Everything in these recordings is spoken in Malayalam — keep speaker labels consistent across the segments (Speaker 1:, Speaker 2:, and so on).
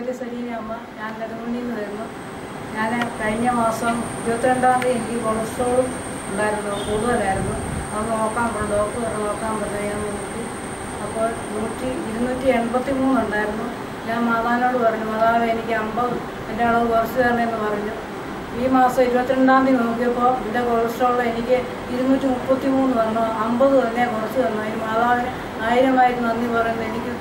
Speaker 1: സൗകര്യ സലീന അമ്മ. ഞാൻ നെടുമുന്നിൽ നിന്ന് വരുന്നു. ഞാൻ കഴിഞ്ഞ മാസം 22-ാം തീയതി എനിക്ക് കൊളസ്ട്രോളും ഉണ്ടായിരുന്നു, കൂടുതലായിരുന്നു. അത് ഡോക്ടർ നോക്കാൻ പറഞ്ഞു. ഞാൻ നോക്കി, അപ്പോൾ 283 ഉണ്ടായിരുന്നു. ഞാൻ മാതാവിനോട് പറഞ്ഞു, മാതാവ് എനിക്ക് 50 എൻ്റെ അളവ് കുറച്ച് തരണമെന്ന് പറഞ്ഞു. ഈ മാസം 22-ാം തീയതി നോക്കിയപ്പോൾ എൻ്റെ കൊളസ്ട്രോൾ എനിക്ക് 233 വന്നു. 50 തന്നെ കുറച്ച് തന്നു. അതിന് മാതാവിന് 1000 നന്ദി പറയുന്നു. എനിക്ക്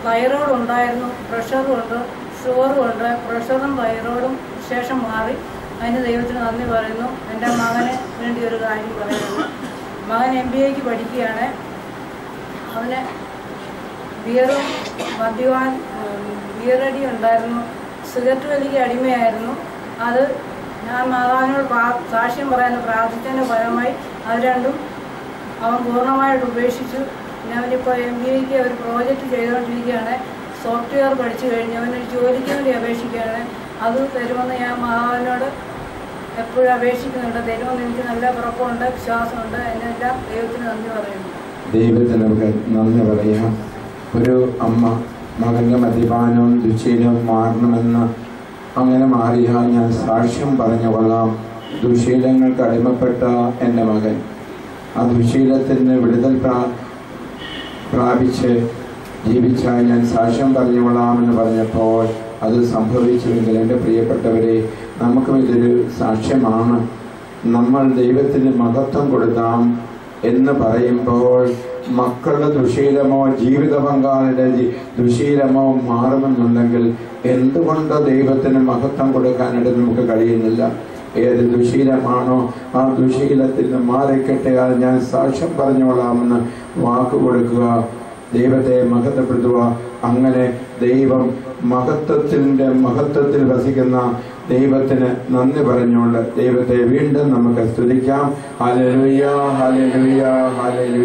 Speaker 1: തൈറോയ്ഡ് ഉണ്ടായിരുന്നു, പ്രഷറും ഉണ്ട്, ഷുഗറും ഉണ്ട്. പ്രഷറും തൈറോയ്ഡും ശേഷം മാറി. അതിന് ദൈവത്തിന് നന്ദി പറയുന്നു. എൻ്റെ മകന് വേണ്ടി ഒരു കാര്യം പറയുന്നു. മകൻ MBAക്ക് പഠിക്കുകയാണ്. അവന് ബിയറും മദ്യപാൻ ബിയറടി ഉണ്ടായിരുന്നു, സിഗരറ്റ് വലിക്ക് അടിമയായിരുന്നു. അത് ഞാൻ മാതാവിനോട് സാക്ഷ്യം പറയാൻ പ്രാർത്ഥിച്ചതിൻ്റെ ഫലമായി അത് രണ്ടും അവൻ പൂർണ്ണമായിട്ട് ഉപേക്ഷിച്ചു. പിന്നെ അവനിപ്പോൾ MBAക്ക് ഒരു പ്രോജക്റ്റ് ചെയ്തുകൊണ്ടിരിക്കുകയാണ്. സോഫ്റ്റ്വെയർ പഠിച്ചു കഴിഞ്ഞ് അവനൊരു ജോലിക്ക് വേണ്ടി അപേക്ഷിക്കുകയാണ്. അത് തരുമെന്ന് ഞാൻ മാതാവിനോട് എപ്പോഴും അപേക്ഷിക്കുന്നുണ്ട്. തരുമെന്ന് എനിക്ക് നല്ല ഉറപ്പുണ്ട്, വിശ്വാസമുണ്ട്. അതിനെല്ലാം ദൈവത്തിന് നന്ദി പറയുന്നു.
Speaker 2: ദൈവത്തിന് നമുക്ക് നന്ദി പറയാം. ഒരു അമ്മ മകൻ്റെ മദ്യപാനവും ദുശ്ശീലവും മാറണമെന്ന് അങ്ങനെ മാറിയാൽ ഞാൻ സാക്ഷ്യം പറഞ്ഞു കൊള്ളാം. ദുശ്ശീലങ്ങൾക്ക് അടിമപ്പെട്ട എൻ്റെ മകൻ ആ ദുശ്ശീലത്തിന് വിടുതൽ പ്രാപിച്ച് ജീവിച്ചാൽ ഞാൻ സാക്ഷ്യം പറഞ്ഞു കൊള്ളാമെന്ന് പറഞ്ഞപ്പോൾ അത് സംഭവിച്ചുവെങ്കിൽ എൻ്റെ പ്രിയപ്പെട്ടവരെ, നമുക്കും ഇതൊരു സാക്ഷ്യമാണ്. നമ്മൾ ദൈവത്തിന് മഹത്വം കൊടുക്കാം എന്ന് പറയുമ്പോൾ മക്കളുടെ ദുശ്ശീലമോ ജീവിത പങ്കാളിയുടെ ദുശ്ശീലമോ മാറുമെന്നുണ്ടെങ്കിൽ എന്തുകൊണ്ട് ദൈവത്തിന് മഹത്വം കൊടുക്കാനായിട്ട് നമുക്ക് കഴിയുന്നില്ല? ഏത് ദുശ്ശീലമാണോ ആ ദുശ്ശീലത്തിൽ നിന്ന് മാറിക്കട്ടെ, അത് ഞാൻ സാക്ഷ്യം പറഞ്ഞോളാമെന്ന് വാക്ക് കൊടുക്കുക, ദൈവത്തെ മഹത്വപ്പെടുത്തുക. അങ്ങനെ ദൈവം മഹത്വത്തിൽ വസിക്കുന്ന ദൈവത്തിന് നന്ദി പറഞ്ഞുകൊണ്ട് ദൈവത്തെ വീണ്ടും നമുക്ക് സ്തുതിക്കാം. Hallelujah, hallelujah, hallelujah.